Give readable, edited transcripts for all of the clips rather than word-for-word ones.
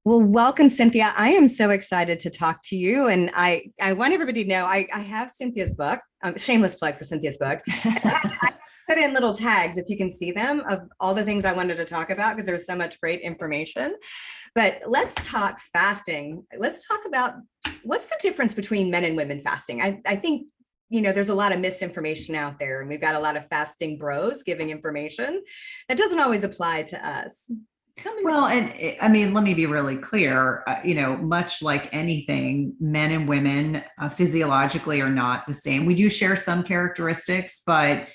Well, welcome, Cynthia. I am so excited to talk to you. And I want everybody to know I have Cynthia's book, shameless plug for Cynthia's book. I put in little tags, if you can see them, of all the things I wanted to talk about because there's so much great information. But let's talk fasting. Let's talk about what's the difference between men and women fasting. I think, there's a lot of misinformation out there, and we've got a lot of fasting bros giving information that doesn't always apply to us. Well, and I mean, let me be really clear. Much like anything, men and women physiologically are not the same. We do share some characteristics, but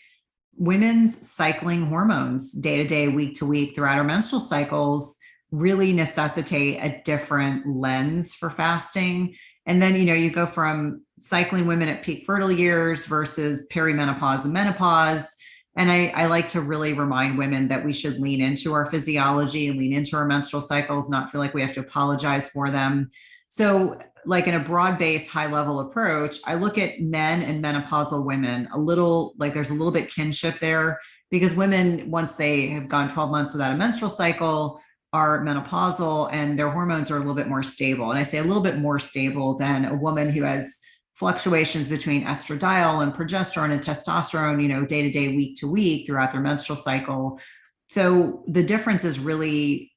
women's cycling hormones day to day, week to week throughout our menstrual cycles really necessitate a different lens for fasting. And then, you go from cycling women at peak fertile years versus perimenopause and menopause. And I like to really remind women that we should lean into our physiology, lean into our menstrual cycles, not feel like we have to apologize for them. So like in a broad-based high-level approach, I look at men and menopausal women a little like there's a little bit kinship there, because women, once they have gone 12 months without a menstrual cycle, are menopausal and their hormones are a little bit more stable. And I say a little bit more stable than a woman who has fluctuations between estradiol and progesterone and testosterone, day to day, week to week throughout their menstrual cycle. So the difference is really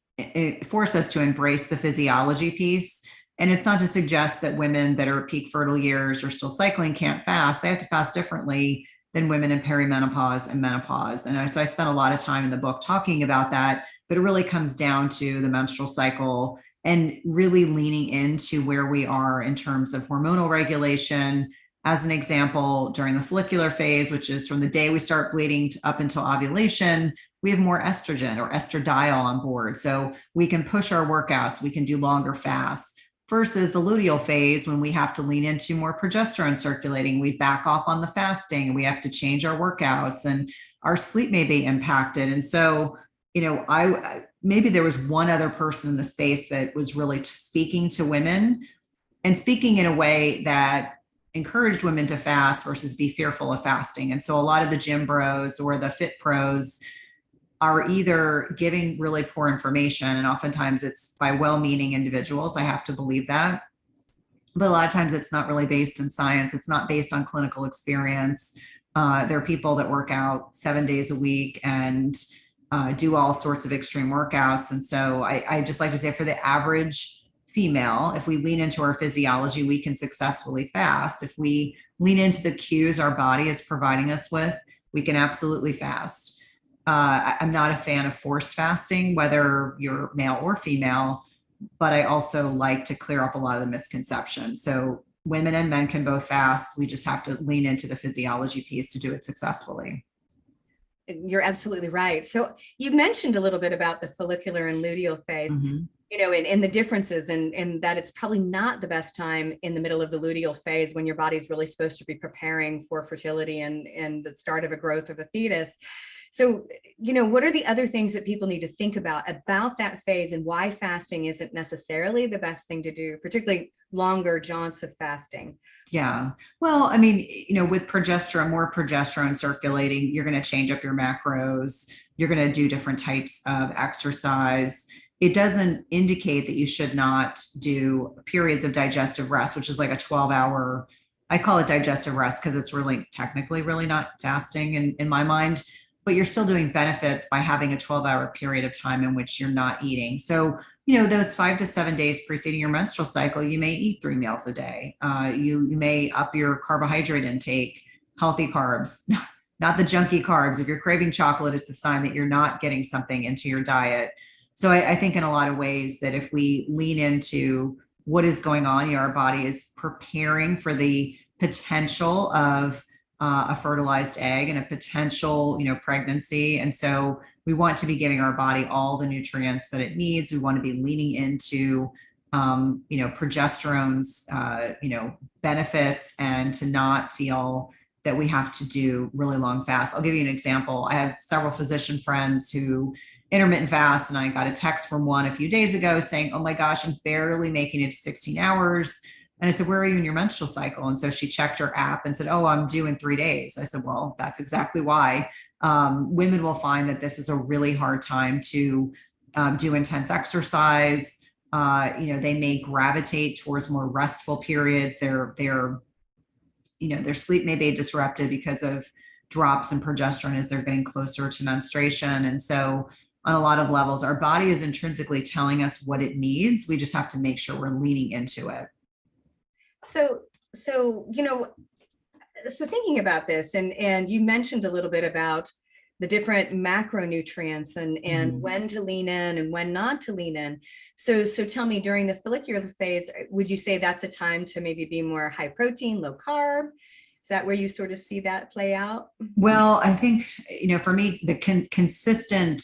force us to embrace the physiology piece. And it's not to suggest that women that are peak fertile years or still cycling can't fast. They have to fast differently than women in perimenopause and menopause. And so I spent a lot of time in the book talking about that, but it really comes down to the menstrual cycle and really leaning into where we are in terms of hormonal regulation. As an example, during the follicular phase, which is from the day we start bleeding up until ovulation, we have more estrogen or estradiol on board. So we can push our workouts, we can do longer fasts, versus the luteal phase when we have to lean into more progesterone circulating. We back off on the fasting and we have to change our workouts and our sleep may be impacted. And so, I maybe there was one other person in the space that was really speaking to women and speaking in a way that encouraged women to fast versus be fearful of fasting. And so a lot of the gym bros or the fit pros are either giving really poor information, and oftentimes it's by well-meaning individuals. I have to believe that. But a lot of times it's not really based in science. It's not based on clinical experience. There are people that work out 7 days a week and do all sorts of extreme workouts. And so I just like to say, for the average female, if we lean into our physiology, we can successfully fast. If we lean into the cues our body is providing us with, we can absolutely fast. I'm not a fan of forced fasting, whether you're male or female, but I also like to clear up a lot of the misconceptions. So women and men can both fast. We just have to lean into the physiology piece to do it successfully. You're absolutely right. So you mentioned a little bit about the follicular and luteal phase, Mhm. and the differences, and that it's probably not the best time in the middle of the luteal phase when your body's really supposed to be preparing for fertility and the start of a growth of a fetus. So, what are the other things that people need to think about that phase, and why fasting isn't necessarily the best thing to do, particularly longer jaunts of fasting? Yeah. Well, I mean, with progesterone, more progesterone circulating, you're going to change up your macros. You're going to do different types of exercise. It doesn't indicate that you should not do periods of digestive rest, which is like a 12-hour, I call it digestive rest because it's really technically really not fasting in my mind, but you're still doing benefits by having a 12-hour period of time in which you're not eating. So, those 5 to 7 days preceding your menstrual cycle, you may eat 3 meals a day. You may up your carbohydrate intake, healthy carbs, not the junky carbs. If you're craving chocolate, it's a sign that you're not getting something into your diet. So I think in a lot of ways that if we lean into what is going on, our body is preparing for the potential of a fertilized egg and a potential, pregnancy. And so we want to be giving our body all the nutrients that it needs. We want to be leaning into, progesterone's, benefits, and to not feel that we have to do really long fasts. I'll give you an example. I have several physician friends who intermittent fast, and I got a text from one a few days ago saying, "Oh my gosh, I'm barely making it to 16 hours. And I said, "Where are you in your menstrual cycle?" And so she checked her app and said, "Oh, I'm due in 3 days." I said, "Well, that's exactly why." Women will find that this is a really hard time to do intense exercise. They may gravitate towards more restful periods. Their sleep may be disrupted because of drops in progesterone as they're getting closer to menstruation. And so on a lot of levels, our body is intrinsically telling us what it needs. We just have to make sure we're leaning into it. So thinking about this, and you mentioned a little bit about the different macronutrients and when to lean in and when not to lean in. So tell me, during the follicular phase, would you say that's a time to maybe be more high protein, low carb? Is that where you sort of see that play out? Well, I think, for me, the consistent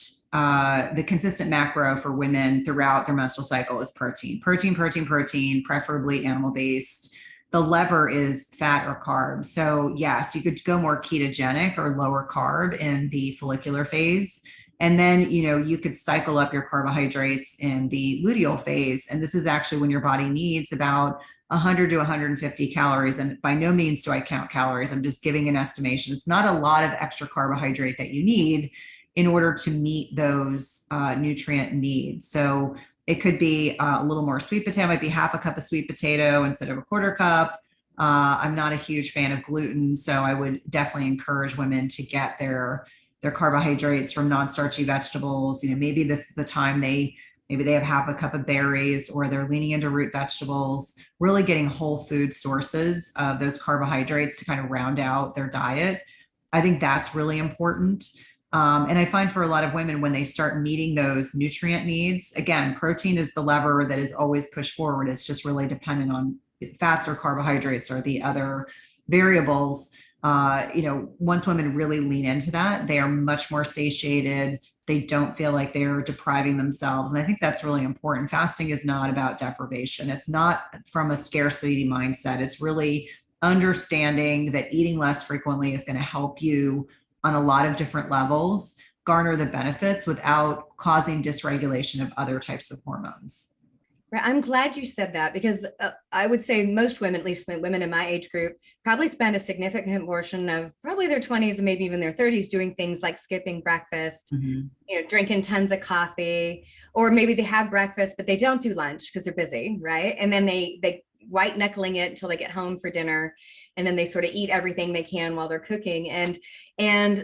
macro for women throughout their menstrual cycle is protein, preferably animal-based. The lever is fat or carbs. So yes, you could go more ketogenic or lower carb in the follicular phase. And then, you could cycle up your carbohydrates in the luteal phase. And this is actually when your body needs about 100 to 150 calories. And by no means do I count calories. I'm just giving an estimation. It's not a lot of extra carbohydrate that you need in order to meet those nutrient needs. So it could be a little more sweet potato, might be half a cup of sweet potato instead of a quarter cup. I'm not a huge fan of gluten, so I would definitely encourage women to get their carbohydrates from non-starchy vegetables. Maybe this is the time maybe they have half a cup of berries, or they're leaning into root vegetables, really getting whole food sources of those carbohydrates to kind of round out their diet. I think that's really important. And I find for a lot of women, when they start meeting those nutrient needs, again, protein is the lever that is always pushed forward. It's just really dependent on fats or carbohydrates or the other variables. Once women really lean into that, they are much more satiated. They don't feel like they're depriving themselves. And I think that's really important. Fasting is not about deprivation. It's not from a scarcity mindset. It's really understanding that eating less frequently is going to help you on a lot of different levels garner the benefits without causing dysregulation of other types of hormones. Right. I'm glad you said that, because I would say most women, at least women in my age group, probably spend a significant portion of probably their 20s and maybe even their 30s doing things like skipping breakfast, drinking tons of coffee, or maybe they have breakfast, but they don't do lunch because they're busy. Right. And then they white knuckling it until they get home for dinner. And then they sort of eat everything they can while they're cooking. And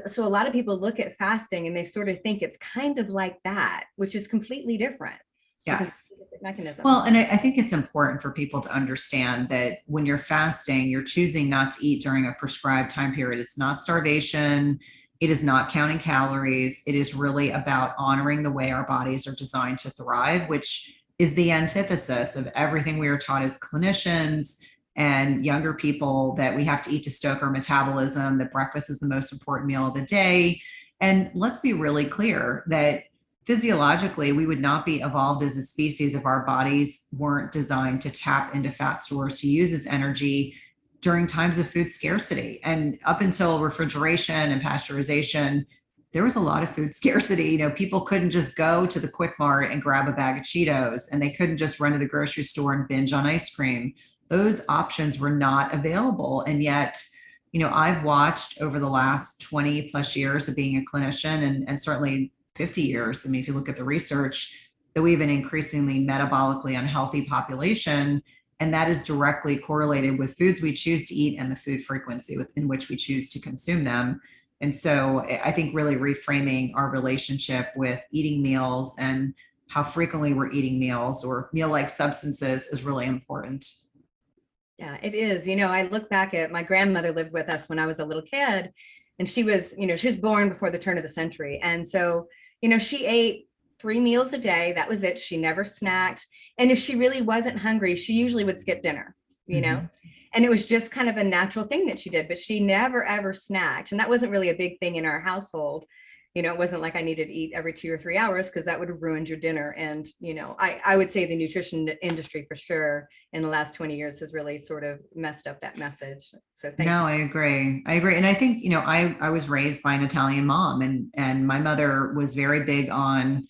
so a lot of people look at fasting and they sort of think it's kind of like that, which is completely different. Yes. Mechanism. Well, and I think it's important for people to understand that when you're fasting, you're choosing not to eat during a prescribed time period. It's not starvation. It is not counting calories. It is really about honoring the way our bodies are designed to thrive, which is the antithesis of everything we are taught as clinicians and younger people, that we have to eat to stoke our metabolism, that breakfast is the most important meal of the day. And let's be really clear that physiologically, we would not be evolved as a species if our bodies weren't designed to tap into fat stores to use as energy during times of food scarcity. And up until refrigeration and pasteurization, there was a lot of food scarcity. People couldn't just go to the Quick Mart and grab a bag of Cheetos, and they couldn't just run to the grocery store and binge on ice cream. Those options were not available. And yet, I've watched over the last 20 plus years of being a clinician, and certainly 50 years. I mean, if you look at the research, that we have an increasingly metabolically unhealthy population, and that is directly correlated with foods we choose to eat and the food frequency in which we choose to consume them. And so I think really reframing our relationship with eating meals and how frequently we're eating meals or meal-like substances is really important. Yeah, it is. I look back at my grandmother lived with us when I was a little kid, and she was born before the turn of the century. And so, she ate 3 meals a day. That was it. She never snacked. And if she really wasn't hungry, she usually would skip dinner, and it was just kind of a natural thing that she did, but she never, ever snacked. And that wasn't really a big thing in our household. It wasn't like I needed to eat every 2 or 3 hours, because that would have ruined your dinner. And, I would say the nutrition industry for sure in the last 20 years has really sort of messed up that message. So thank you. I agree. And I think, I was raised by an Italian mom, and my mother was very big on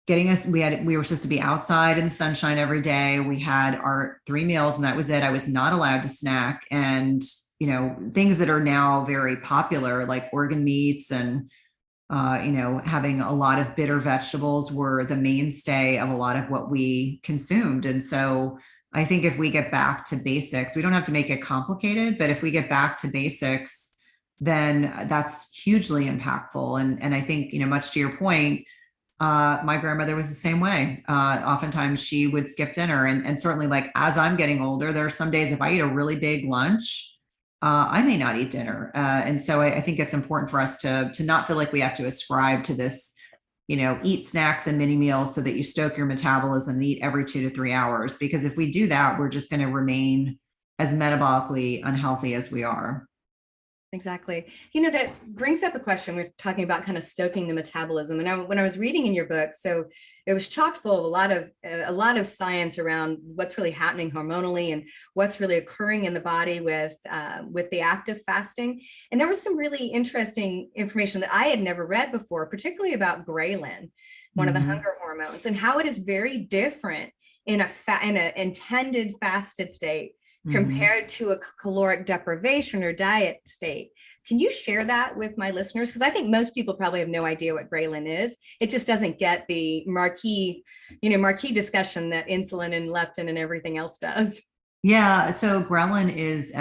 getting us, we were supposed to be outside in the sunshine every day. We had our 3 meals and that was it. I was not allowed to snack. And, things that are now very popular, like organ meats and having a lot of bitter vegetables were the mainstay of a lot of what we consumed. And so I think if we get back to basics, we don't have to make it complicated, but if we get back to basics, then that's hugely impactful. And I think, much to your point, my grandmother was the same way. Oftentimes she would skip dinner, and certainly, like, as I'm getting older, there are some days if I eat a really big lunch, I may not eat dinner. And so I think it's important for us to not feel like we have to ascribe to this, eat snacks and mini meals so that you stoke your metabolism and eat every 2 to 3 hours. Because if we do that, we're just going to remain as metabolically unhealthy as we are. Exactly. That brings up a question. We're talking about kind of stoking the metabolism. And when I was reading in your book, so it was chock full of a lot of science around what's really happening hormonally and what's really occurring in the body with the active fasting. And there was some really interesting information that I had never read before, particularly about Ghrelin, one of the hunger hormones, and how it is very different in an intended fasted state compared to a caloric deprivation or diet state. Can you share that with my listeners? Because I think most people probably have no idea what Ghrelin is. It just doesn't get the marquee discussion that insulin and leptin and everything else does. Yeah. So Ghrelin is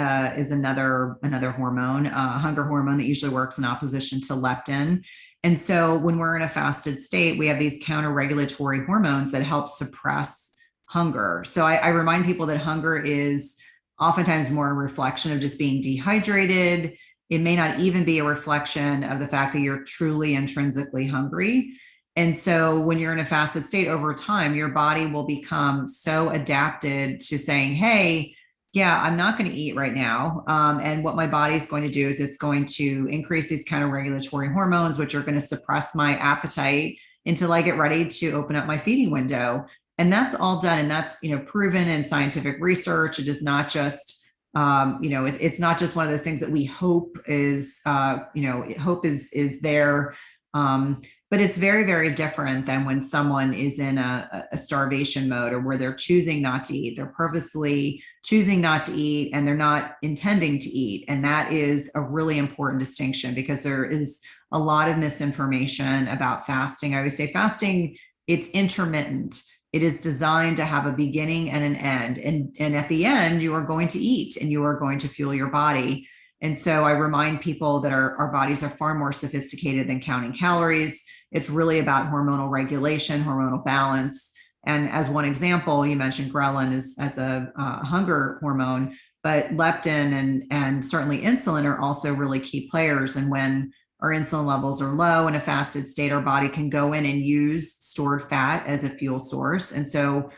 another hormone, hunger hormone that usually works in opposition to leptin. And so when we're in a fasted state, we have these counter-regulatory hormones that help suppress hunger. So I remind people that hunger is oftentimes more a reflection of just being dehydrated. It may not even be a reflection of the fact that you're truly intrinsically hungry. And so when you're in a fasted state over time, your body will become so adapted to saying, hey, yeah, I'm not going to eat right now. And what my body's going to do is it's going to increase these counter-regulatory hormones, which are going to suppress my appetite until I get ready to open up my feeding window. And that's all done. And that's, proven in scientific research. It is not just, it's not just one of those things that we hope is, hope is there. But it's very, very different than when someone is in a starvation mode, or where they're choosing not to eat. They're purposely choosing not to eat, and they're not intending to eat. And that is a really important distinction, because there is a lot of misinformation about fasting. I always say fasting, it's intermittent. It is designed to have a beginning and an end. And at the end, you are going to eat and you are going to fuel your body. And so I remind people that our bodies are far more sophisticated than counting calories. It's really about hormonal regulation, hormonal balance. And as one example, you mentioned Ghrelin as a hunger hormone, but leptin and certainly insulin are also really key players. And when our insulin levels are low in a fasted state, our body can go in and use stored fat as a fuel source. And so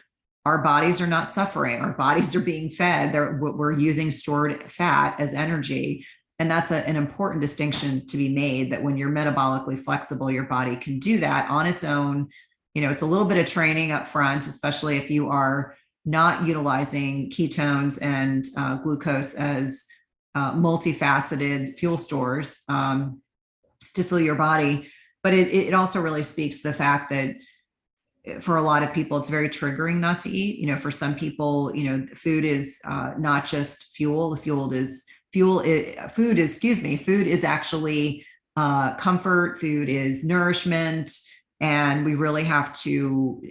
our bodies are not suffering. Our bodies are being fed. We're using stored fat as energy. And that's an important distinction to be made, that when you're metabolically flexible, your body can do that on its own. It's a little bit of training up front, especially if you are not utilizing ketones and glucose as multifaceted fuel stores to fill your body. But it also really speaks to the fact that for a lot of people, it's very triggering not to eat. For some people, food is not just fuel. Food is actually comfort. Food is nourishment. And we really have to,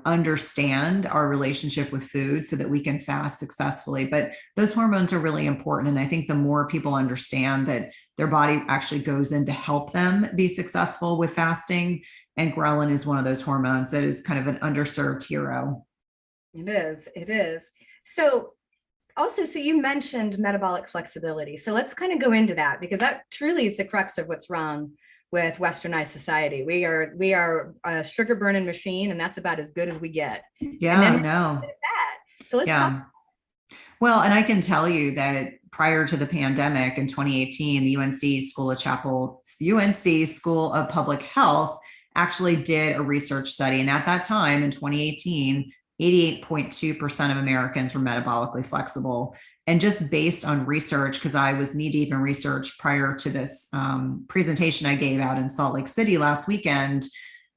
understand our relationship with food so that we can fast successfully. But those hormones are really important. And I think the more people understand that their body actually goes in to help them be successful with fasting, and Ghrelin is one of those hormones that is kind of an underserved hero. It is. So you mentioned metabolic flexibility. So let's kind of go into that, because that truly is the crux of what's wrong with westernized society. We are a sugar burning machine, and that's about as good as we get. Yeah, I know. So let's talk. Well, and I can tell you that prior to the pandemic in 2018, the UNC School of Public Health actually did a research study. And at that time in 2018, 88.2% of Americans were metabolically flexible. And just based on research, because I was knee deep in research prior to this presentation I gave out in Salt Lake City last weekend,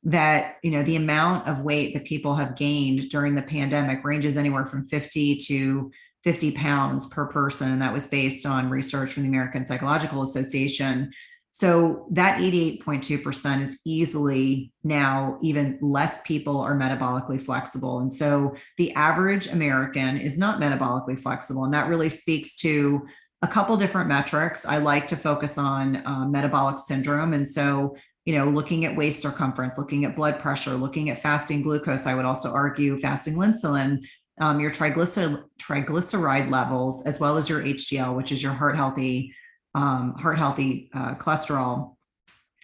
that, the amount of weight that people have gained during the pandemic ranges anywhere from 50 to 50 pounds per person. And that was based on research from the American Psychological Association. So that 88.2% is easily now even less people are metabolically flexible. And so the average American is not metabolically flexible. And that really speaks to a couple different metrics. I like to focus on metabolic syndrome. And so, looking at waist circumference, looking at blood pressure, looking at fasting glucose, I would also argue fasting insulin, your triglyceride levels, as well as your HDL, which is your heart healthy cholesterol.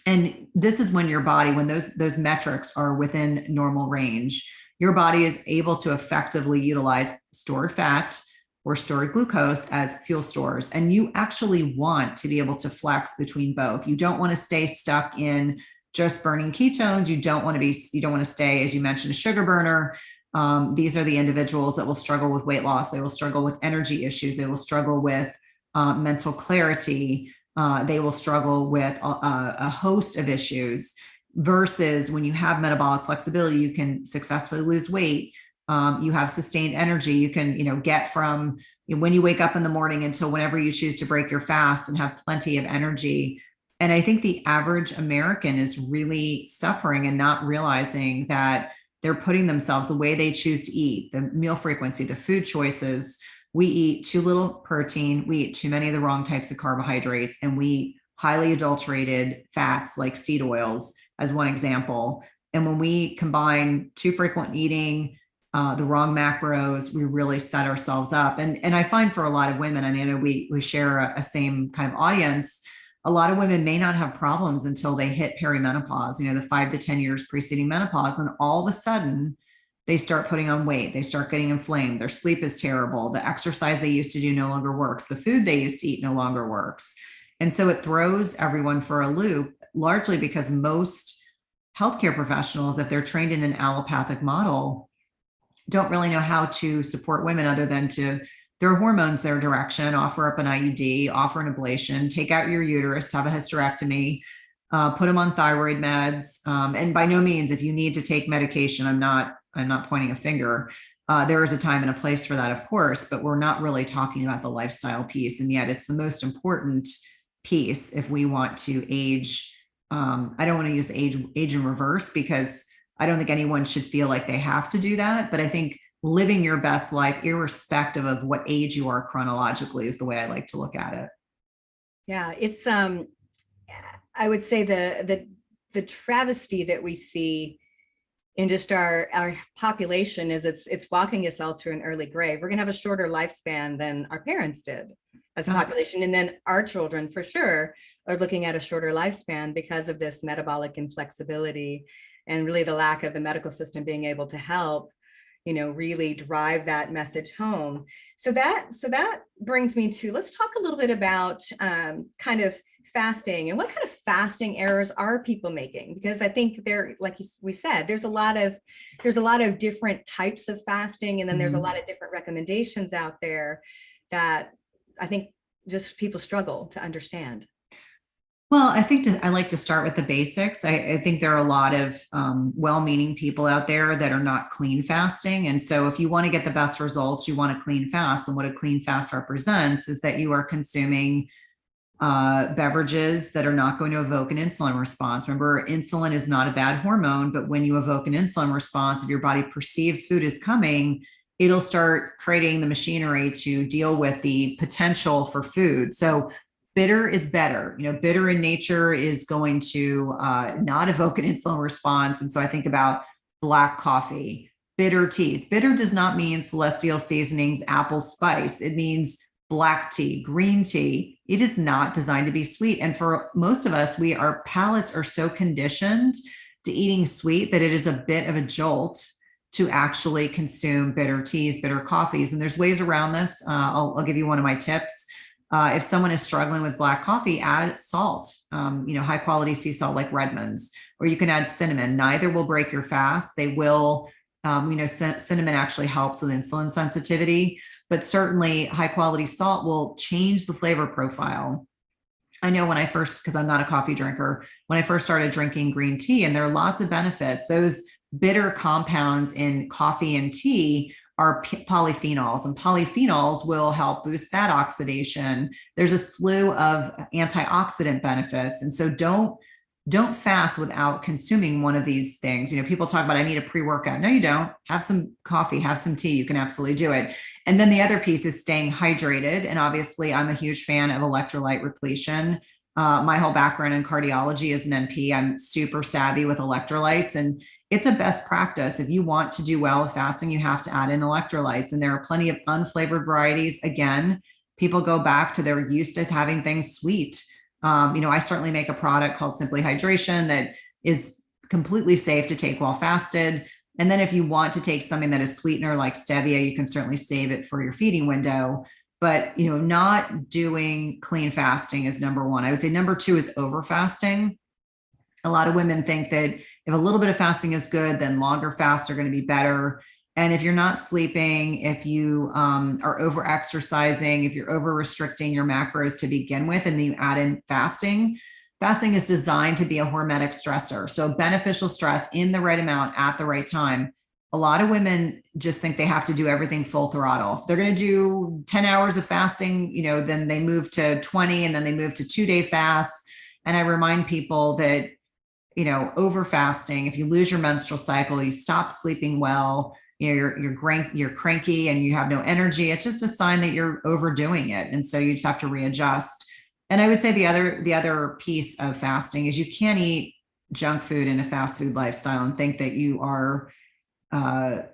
And this is when your body, when those metrics are within normal range, your body is able to effectively utilize stored fat or stored glucose as fuel stores. And you actually want to be able to flex between both. You don't want to stay stuck in just burning ketones. You don't want to stay, as you mentioned, a sugar burner. These are the individuals that will struggle with weight loss. They will struggle with energy issues. They will struggle with mental clarity. They will struggle with a host of issues, versus when you have metabolic flexibility, you can successfully lose weight. You have sustained energy. You can, get from when you wake up in the morning until whenever you choose to break your fast, and have plenty of energy. And I think the average American is really suffering and not realizing that they're putting themselves, the way they choose to eat, the meal frequency, the food choices. We eat too little protein. We eat too many of the wrong types of carbohydrates, and we eat highly adulterated fats like seed oils, as one example. And when we combine too frequent eating, the wrong macros, we really set ourselves up. And I find for a lot of women, and I know we share a same kind of audience, a lot of women may not have problems until they hit perimenopause, the 5 to 10 years preceding menopause. And all of a sudden, they start putting on weight. They start getting inflamed. Their sleep is terrible. The exercise they used to do no longer works. The food they used to eat no longer works. And so it throws everyone for a loop, largely because most healthcare professionals, if they're trained in an allopathic model, don't really know how to support women other than to throw hormones their direction, offer up an IUD, offer an ablation, take out your uterus, have a hysterectomy, put them on thyroid meds. And by no means, if you need to take medication, I'm not pointing a finger. There is a time and a place for that, of course, but we're not really talking about the lifestyle piece. And yet it's the most important piece if we want to age. I don't want to use the age in reverse, because I don't think anyone should feel like they have to do that. But I think living your best life, irrespective of what age you are chronologically, is the way I like to look at it. Yeah, it's I would say the travesty that we see in just our population is it's walking us all to an early grave. We're gonna have a shorter lifespan than our parents did as a population, and then our children for sure are looking at a shorter lifespan because of this metabolic inflexibility, and really the lack of the medical system being able to help, really drive that message home. So that brings me to, let's talk a little bit about kind of fasting, and what kind of fasting errors are people making? Because I think we said, there's a lot of different types of fasting, and then there's a lot of different recommendations out there that I think just people struggle to understand. Well, I like to start with the basics. I think there are a lot of well-meaning people out there that are not clean fasting. And so if you want to get the best results, you want a clean fast. And what a clean fast represents is that you are consuming beverages that are not going to evoke an insulin response. Remember, insulin is not a bad hormone, but when you evoke an insulin response, if your body perceives food is coming, it'll start creating the machinery to deal with the potential for food. So bitter is better. Bitter in nature is going to not evoke an insulin response. And so I think about black coffee, bitter teas. Bitter does not mean celestial seasonings, apple spice. It means black tea, green tea. It is not designed to be sweet. And for most of us, our palates are so conditioned to eating sweet that it is a bit of a jolt to actually consume bitter teas, bitter coffees. And there's ways around this. I'll give you one of my tips. If someone is struggling with black coffee, add salt, high quality sea salt like Redmond's, or you can add cinnamon. Neither will break your fast. They will, cinnamon actually helps with insulin sensitivity, but certainly high quality salt will change the flavor profile. I know because I'm not a coffee drinker, when I first started drinking green tea, and there are lots of benefits, those bitter compounds in coffee and tea are polyphenols, and polyphenols will help boost fat oxidation. There's a slew of antioxidant benefits. And so don't fast without consuming one of these things. People talk about, I need a pre-workout. No, you don't. Have some coffee, have some tea. You can absolutely do it. And then the other piece is staying hydrated. And obviously I'm a huge fan of electrolyte repletion. My whole background in cardiology is an NP. I'm super savvy with electrolytes, and it's a best practice. If you want to do well with fasting, you have to add in electrolytes, and there are plenty of unflavored varieties. Again, people go back to they're used to having things sweet. I certainly make a product called Simply Hydration that is completely safe to take while fasted. And then if you want to take something that is sweetener like stevia, you can certainly save it for your feeding window. But, not doing clean fasting is number one. I would say number two is over fasting. A lot of women think that if a little bit of fasting is good, then longer fasts are going to be better. And if you're not sleeping, if you are over exercising, if you're over restricting your macros to begin with, and then you add in fasting is designed to be a hormetic stressor. So beneficial stress in the right amount at the right time. A lot of women just think they have to do everything full throttle. If they're going to do 10 hours of fasting, then they move to 20, and then they move to 2-day fasts. And I remind people that, over fasting, if you lose your menstrual cycle, you stop sleeping well, you're cranky and you have no energy, it's just a sign that you're overdoing it. And so you just have to readjust. And I would say the other piece of fasting is you can't eat junk food in a fast food lifestyle and think that you are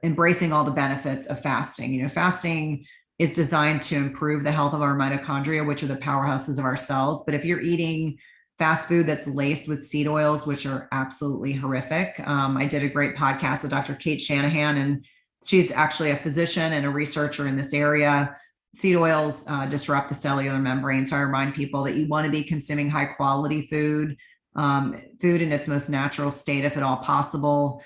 embracing all the benefits of fasting. Fasting is designed to improve the health of our mitochondria, which are the powerhouses of our cells. But if you're eating fast food that's laced with seed oils, which are absolutely horrific. I did a great podcast with Dr. Kate Shanahan, and she's actually a physician and a researcher in this area. Seed oils disrupt the cellular membrane. So I remind people that you want to be consuming high quality food in its most natural state, if at all possible.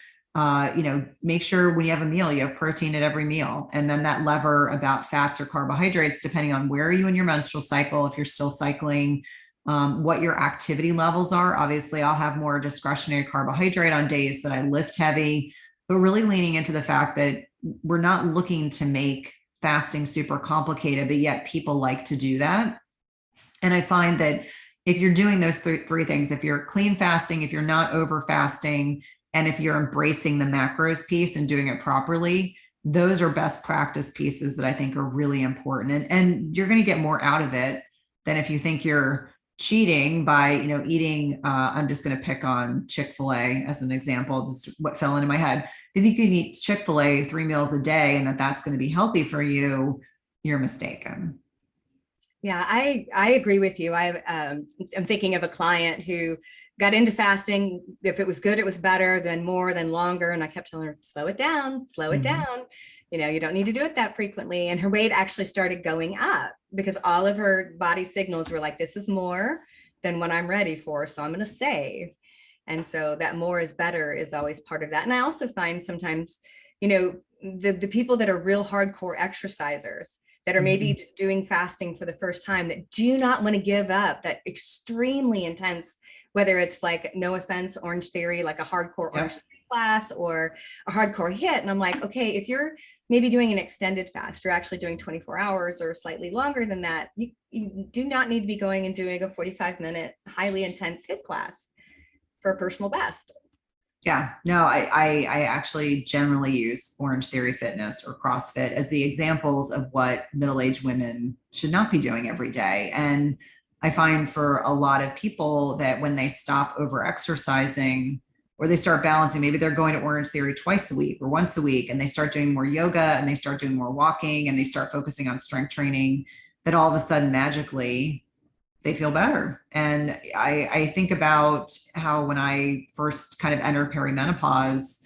Make sure when you have a meal, you have protein at every meal. And then that lever about fats or carbohydrates, depending on where are you in your menstrual cycle, if you're still cycling, what your activity levels are. Obviously, I'll have more discretionary carbohydrate on days that I lift heavy, but really leaning into the fact that we're not looking to make fasting super complicated, but yet people like to do that. And I find that if you're doing those three things, if you're clean fasting, if you're not over fasting, and if you're embracing the macros piece and doing it properly, those are best practice pieces that I think are really important. And you're going to get more out of it than if you think you're cheating by, eating, I'm just going to pick on Chick-fil-A as an example, just what fell into my head. If you think you can eat Chick-fil-A 3 meals a day and that's going to be healthy for you, you're mistaken. Yeah, I agree with you. I'm thinking of a client who got into fasting. If it was good, it was better, then more, then longer. And I kept telling her, slow it down, slow it down. You don't need to do it that frequently. And her weight actually started going up because all of her body signals were like, this is more than what I'm ready for. So I'm going to save. And so that more is better is always part of that. And I also find sometimes, the people that are real hardcore exercisers that are maybe doing fasting for the first time that do not want to give up that extremely intense, whether it's like, no offense, Orange Theory, like a hardcore Orange Theory class or a hardcore HIIT. And I'm like, okay, if you're maybe doing an extended fast, you're actually doing 24 hours or slightly longer than that, you do not need to be going and doing a 45-minute highly intense HIIT class for a personal best. Yeah, no, I actually generally use Orange Theory Fitness or CrossFit as the examples of what middle-aged women should not be doing every day. And I find for a lot of people that when they stop over exercising or they start balancing, maybe they're going to Orange Theory twice a week or once a week, and they start doing more yoga and they start doing more walking and they start focusing on strength training, that all of a sudden magically they feel better. And I think about how when I first kind of entered perimenopause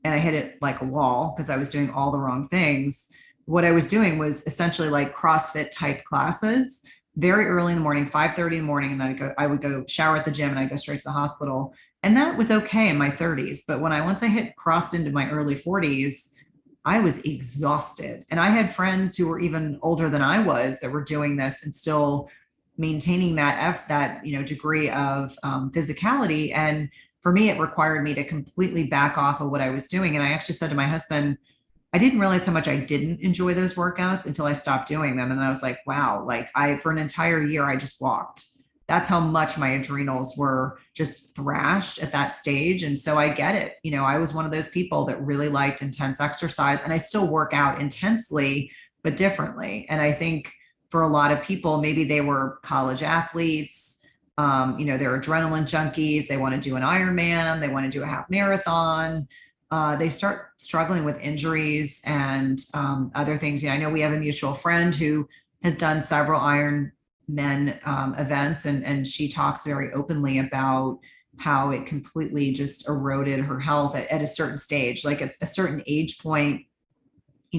and I hit it like a wall because I was doing all the wrong things, what I was doing was essentially like CrossFit type classes very early in the morning, 5:30 in the morning. And then I would go shower at the gym and I'd go straight to the hospital. And that was okay in my 30s. But when once I crossed into my early 40s, I was exhausted. And I had friends who were even older than I was that were doing this and still maintaining that degree of physicality. And for me, it required me to completely back off of what I was doing. And I actually said to my husband, I didn't realize how much I didn't enjoy those workouts until I stopped doing them. And then I was like, wow, like for an entire year, I just walked. That's how much my adrenals were just thrashed at that stage. And so I get it. I was one of those people that really liked intense exercise, and I still work out intensely, but differently. And I think for a lot of people, maybe they were college athletes, they're adrenaline junkies. They want to do an Ironman. They want to do a half marathon. They start struggling with injuries and other things. I know we have a mutual friend who has done several Ironman events, and she talks very openly about how it completely just eroded her health at a certain stage. Like at a certain age point,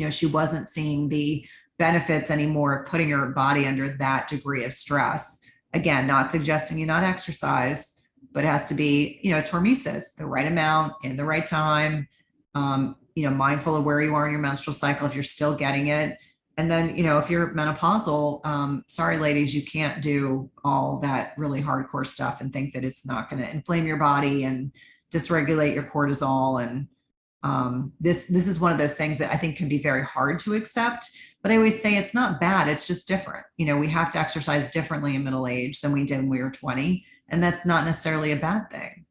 she wasn't seeing the benefits anymore of putting her body under that degree of stress. Again, not suggesting you not exercise, but it has to be, it's hormesis, the right amount in the right time, mindful of where you are in your menstrual cycle, if you're still getting it. And then, if you're menopausal, sorry, ladies, you can't do all that really hardcore stuff and think that it's not going to inflame your body and dysregulate your cortisol. And this is one of those things that I think can be very hard to accept. But I always say it's not bad. It's just different. We have to exercise differently in middle age than we did when we were 20. And that's not necessarily a bad thing.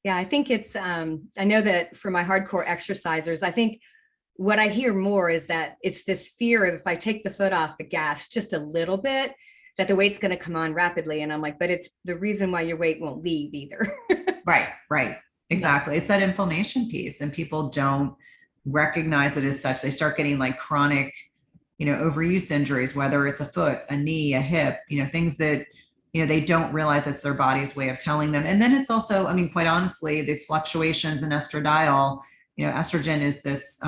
Yeah, I think it's, I know that for my hardcore exercisers, I think what I hear more is that it's this fear of if I take the foot off the gas just a little bit, that the weight's going to come on rapidly. And I'm like, but it's the reason why your weight won't leave either. Right. Exactly. It's that inflammation piece, and people don't recognize it as such. They start getting like chronic, overuse injuries, whether it's a foot, a knee, a hip, things that, they don't realize it's their body's way of telling them. And then it's also, quite honestly, these fluctuations in estradiol, estrogen is this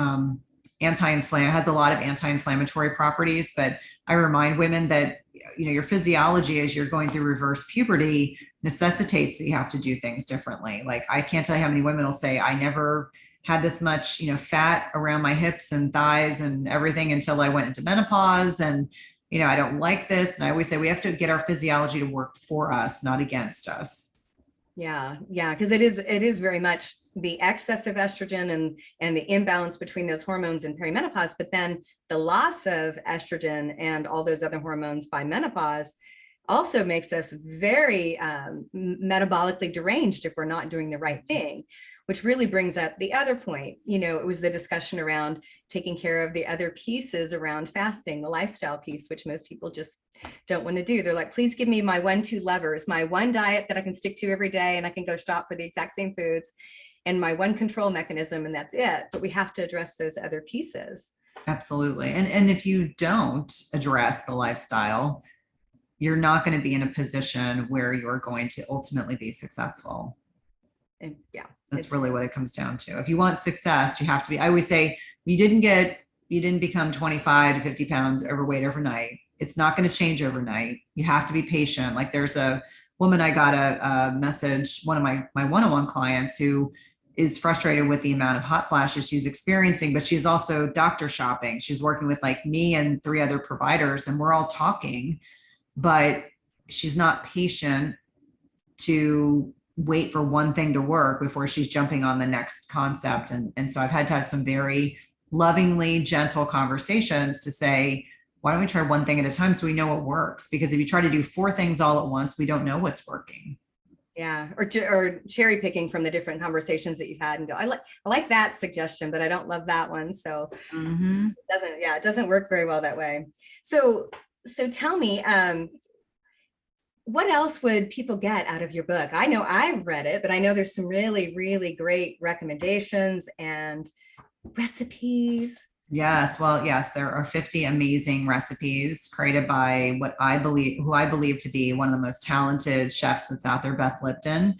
anti-inflammatory, has a lot of anti-inflammatory properties, but I remind women that, your physiology as you're going through reverse puberty necessitates that you have to do things differently. Like I can't tell you how many women will say, I never had this much, fat around my hips and thighs and everything until I went into menopause. And, I don't like this. And I always say we have to get our physiology to work for us, not against us. Yeah. Because it is very much the excess of estrogen and the imbalance between those hormones in perimenopause, but then the loss of estrogen and all those other hormones by menopause also makes us very metabolically deranged if we're not doing the right thing, which really brings up the other point. It was the discussion around taking care of the other pieces around fasting, the lifestyle piece, which most people just don't want to do. They're like, please give me my 1-2 levers, my one diet that I can stick to every day and I can go shop for the exact same foods, and my one control mechanism, and that's it. But we have to address those other pieces. Absolutely. And if you don't address the lifestyle, you're not going to be in a position where you're going to ultimately be successful. And yeah, that's really what it comes down to. If you want success, you have to be, I always say, you didn't become 25 to 50 pounds overweight overnight. It's not going to change overnight. You have to be patient. Like there's a woman, I got a message, one of my one-on-one clients who is frustrated with the amount of hot flashes she's experiencing, but she's also doctor shopping. She's working with like me and 3 other providers, and we're all talking, but she's not patient to wait for one thing to work before she's jumping on the next concept. And so I've had to have some very lovingly gentle conversations to say, why don't we try one thing at a time so we know what works? Because if you try to do 4 things all at once, we don't know what's working. Yeah. Or cherry picking from the different conversations that you've had and go, I like that suggestion, but I don't love that one. So it doesn't work very well that way. So tell me, what else would people get out of your book? I know I've read it, but I know there's some really, really great recommendations and recipes. Yes. Well, yes, there are 50 amazing recipes created by who I believe to be one of the most talented chefs that's out there, Beth Lipton.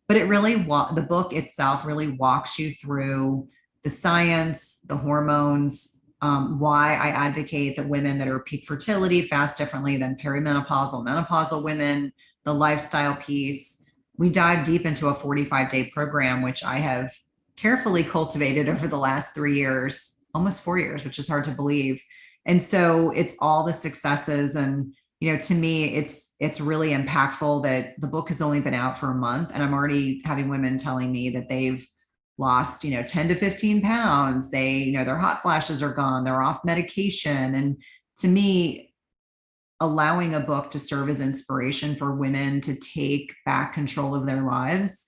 But it really, the book itself really walks you through the science, the hormones, why I advocate that women that are peak fertility fast differently than perimenopausal, menopausal women, the lifestyle piece. We dive deep into a 45-day program, which I have carefully cultivated over the last 3 years, almost 4 years, which is hard to believe. And so it's all the successes. And, to me, it's really impactful that the book has only been out for a month, and I'm already having women telling me that they've lost, 10 to 15 pounds. They, their hot flashes are gone. They're off medication. And to me, allowing a book to serve as inspiration for women to take back control of their lives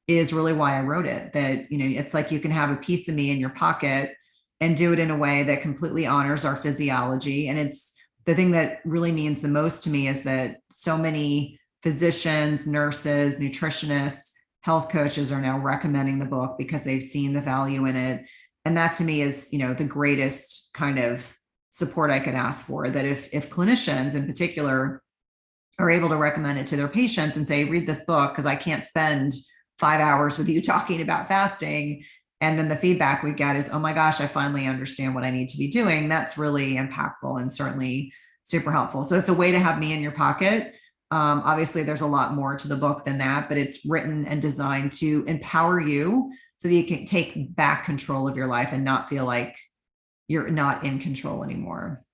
is really why I wrote it. That, it's like you can have a piece of me in your pocket and do it in a way that completely honors our physiology. And it's the thing that really means the most to me is that so many physicians, nurses, nutritionists, health coaches are now recommending the book because they've seen the value in it. And that to me is, the greatest kind of support I could ask for, that if clinicians in particular are able to recommend it to their patients and say, read this book, because I can't spend 5 hours with you talking about fasting. And then the feedback we get is, oh my gosh, I finally understand what I need to be doing. That's really impactful and certainly super helpful. So it's a way to have me in your pocket. Obviously, there's a lot more to the book than that, but it's written and designed to empower you so that you can take back control of your life and not feel like you're not in control anymore.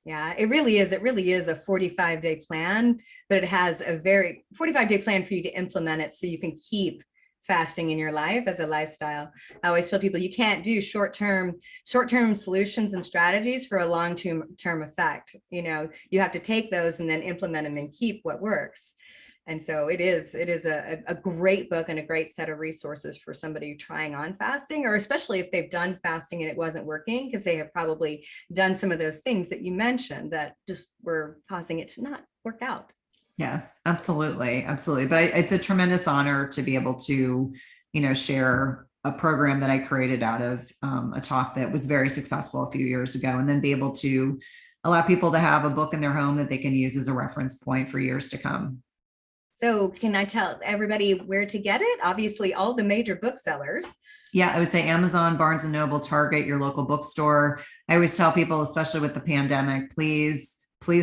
Yeah, it really is. It really is a 45-day plan, but it has a very 45-day plan for you to implement it so you can keep fasting in your life as a lifestyle. I always tell people you can't do short-term solutions and strategies for a long-term effect. You have to take those and then implement them and keep what works. And so it is a great book and a great set of resources for somebody trying on fasting, or especially if they've done fasting and it wasn't working, because they have probably done some of those things that you mentioned that just were causing it to not work out. Yes, absolutely. Absolutely. But it's a tremendous honor to be able to, share a program that I created out of a talk that was very successful a few years ago, and then be able to allow people to have a book in their home that they can use as a reference point for years to come. So can I tell everybody where to get it? Obviously, all the major booksellers. Yeah, I would say Amazon, Barnes and Noble, Target, your local bookstore. I always tell people, especially with the pandemic, please go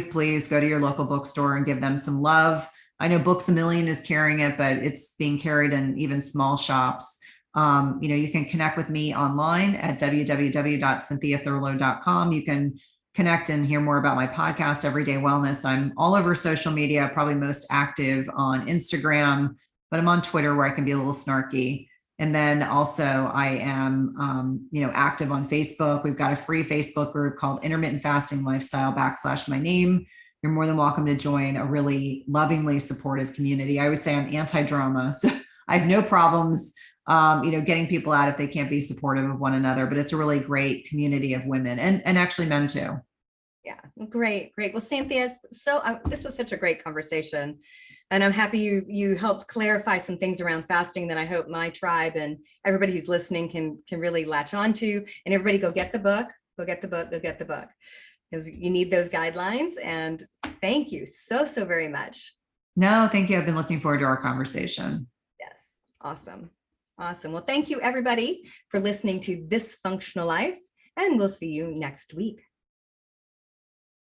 to your local bookstore and give them some love. I know Books A Million is carrying it, but it's being carried in even small shops. You can connect with me online at www.cynthiathurlow.com. You can connect and hear more about my podcast, Everyday Wellness. I'm all over social media, probably most active on Instagram, but I'm on Twitter where I can be a little snarky. And then also I am, active on Facebook. We've got a free Facebook group called Intermittent Fasting Lifestyle / my name. You're more than welcome to join a really lovingly supportive community. I always say I'm anti-drama, so I have no problems, getting people out if they can't be supportive of one another, but it's a really great community of women and actually men too. Yeah, great. Well, Cynthia, this was such a great conversation. And I'm happy you helped clarify some things around fasting that I hope my tribe and everybody who's listening can really latch on to. And everybody go get the book, because you need those guidelines. And thank you so very much. No, thank you. I've been looking forward to our conversation. Yes. Awesome. Well, thank you everybody for listening to This Functional Life, and we'll see you next week.